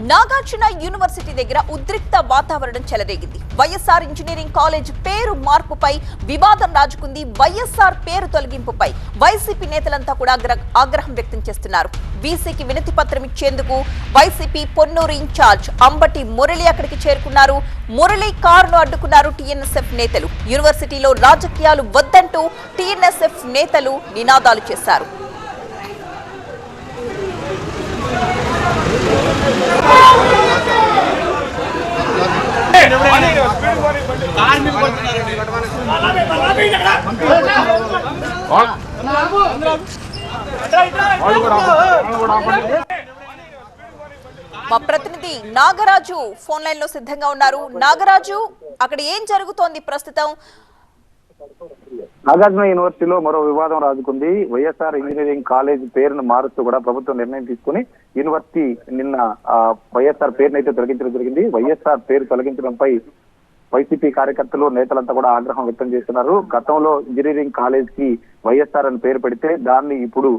Nagarjuna university దగ్గర ఉద్రిక్త వాతావరణం చెలరేగింది. వైఎస్ఆర్ ఇంజనీరింగ్ కాలేజ్ పేరు మార్పుపై వివాదం రాజుకుంది. వైఎస్ఆర్ పేరు తొలగింపుపై వైసీపీ నేతలంతా కూడా ఆగ్రహం వ్యక్తం చేస్తున్నారు. వీసీకి వినతి పత్రం ఇచ్చేందుకు వైసీపీ పొన్నూరు ఇన్ఛార్జ్ అంబటి మురళి అక్కడికి చేరుకున్నారు. మురళి కారును అడ్డుకున్నారు టీఎన్ఎస్ఎఫ్ నేతలు. యూనివర్సిటీలో రాజకీయాలు వద్దంటూ టీఎన్ఎస్ఎఫ్ నేతలు నినాదాలు చేశారు. మా ప్రతినిధి నాగరాజు ఫోన్ లైన్ లో సిద్ధంగా ఉన్నారు. నాగరాజు, అక్కడ ఏం జరుగుతోంది ప్రస్తుతం? నాగార్జున యూనివర్సిటీలో మరో వివాదం రాజుకుంది. వైఎస్ఆర్ ఇంజనీరింగ్ కాలేజ్ పేరును మారుస్తూ కూడా ప్రభుత్వం నిర్ణయం తీసుకుని యూనివర్సిటీ నిన్న వైఎస్ఆర్ పేరును అయితే తొలగించడం జరిగింది. వైఎస్ఆర్ పేరు తొలగించడంపై వైసీపీ కార్యకర్తలు నేతలంతా కూడా ఆగ్రహం వ్యక్తం చేస్తున్నారు. గతంలో ఇంజనీరింగ్ కాలేజ్ కి వైఎస్ఆర్ అని పేరు పెడితే దాన్ని ఇప్పుడు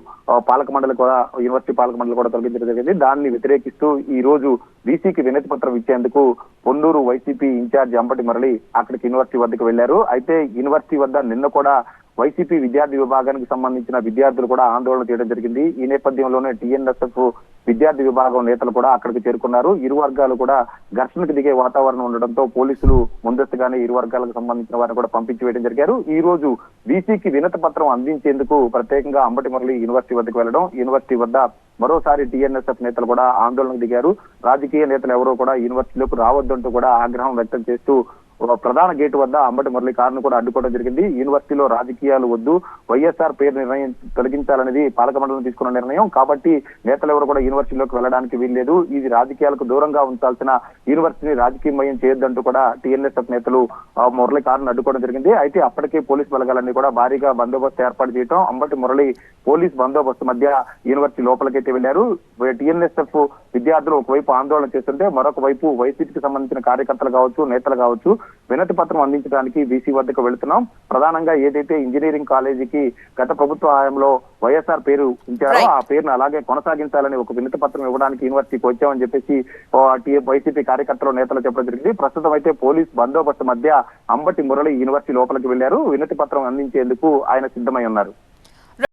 పాలక మండలి కూడా యూనివర్సిటీ పాలక మండలి కూడా తొలగించడం జరిగింది. దాన్ని వ్యతిరేకిస్తూ ఈ రోజు వీసీకి వినతి పత్రం ఇచ్చేందుకు పొన్నూరు వైసీపీ ఇన్ఛార్జ్ అంబటి మురళి అక్కడికి యూనివర్సిటీ వద్దకు వెళ్లారు. అయితే యూనివర్సిటీ వద్ద నిన్న కూడా వైసీపీ విద్యార్థి విభాగానికి సంబంధించిన విద్యార్థులు కూడా ఆందోళన చేయడం జరిగింది. ఈ నేపథ్యంలోనే టీఎన్ఎస్ఎఫ్ విద్యార్థి విభాగం నేతలు కూడా అక్కడికి చేరుకున్నారు. ఇరు వర్గాలు కూడా ఘర్షణకు దిగే వాతావరణం ఉండడంతో పోలీసులు ముందస్తుగానే ఇరు వర్గాలకు సంబంధించిన వారిని కూడా పంపించి వేయడం జరిగారు. ఈ రోజు వీసీకి వినతి పత్రం అందించేందుకు ప్రత్యేకంగా అంబటి మురళి యూనివర్సిటీ వద్దకు వెళ్లడం, యూనివర్సిటీ వద్ద మరోసారి టీఎన్ఎస్ఎఫ్ నేతలు కూడా ఆందోళనకు దిగారు. రాజకీయ నేతలు ఎవరో కూడా యూనివర్సిటీలోకి రావద్దంటూ కూడా ఆగ్రహం వ్యక్తం చేస్తూ ప్రధాన గేటు వద్ద అంబటి మురళి కారును కూడా అడ్డుకోవడం జరిగింది. యూనివర్సిటీలో రాజకీయాలు వద్దు, వైఎస్ఆర్ పేరు నిర్ణయం తొలగించాలనేది పాలక మండలి తీసుకున్న నిర్ణయం కాబట్టి నేతలు ఎవరు కూడా యూనివర్సిటీలోకి వెళ్ళడానికి వీల్లేదు. ఇది రాజకీయాలకు దూరంగా ఉంచాల్సిన యూనివర్సిటీని రాజకీయమయం చేయొద్దంటూ కూడా టీఎన్ఎస్ఎఫ్ నేతలు మురళి కారును అడ్డుకోవడం జరిగింది. అయితే అప్పటికే పోలీస్ బలగాలన్నీ కూడా భారీగా బందోబస్తు ఏర్పాటు చేయడం, అంబటి మురళి పోలీస్ బందోబస్తు మధ్య యూనివర్సిటీ లోపలికైతే వెళ్లారు. టీఎన్ఎస్ఎఫ్ విద్యార్థులు ఒకవైపు ఆందోళన చేస్తుంటే మరొక వైపు వైసీపీకి సంబంధించిన కార్యకర్తలు కావచ్చు, నేతలు కావచ్చు వినతి పత్రం అందించడానికి వీసీ వద్దకు వెళుతున్నాం. ప్రధానంగా ఏదైతే ఇంజనీరింగ్ కాలేజీకి గత ప్రభుత్వ హయాంలో వైఎస్ఆర్ పేరు ఉంచారో ఆ పేరును అలాగే కొనసాగించాలని ఒక వినతి పత్రం ఇవ్వడానికి యూనివర్సిటీకి వచ్చామని చెప్పేసి వైసీపీ కార్యకర్తలు నేతలు చెప్పడం జరిగింది. ప్రస్తుతం అయితే పోలీస్ బందోబస్తు మధ్య అంబటి మురళి యూనివర్సిటీ లోపలికి వెళ్లారు. వినతి పత్రం అందించేందుకు ఆయన సిద్ధమై ఉన్నారు.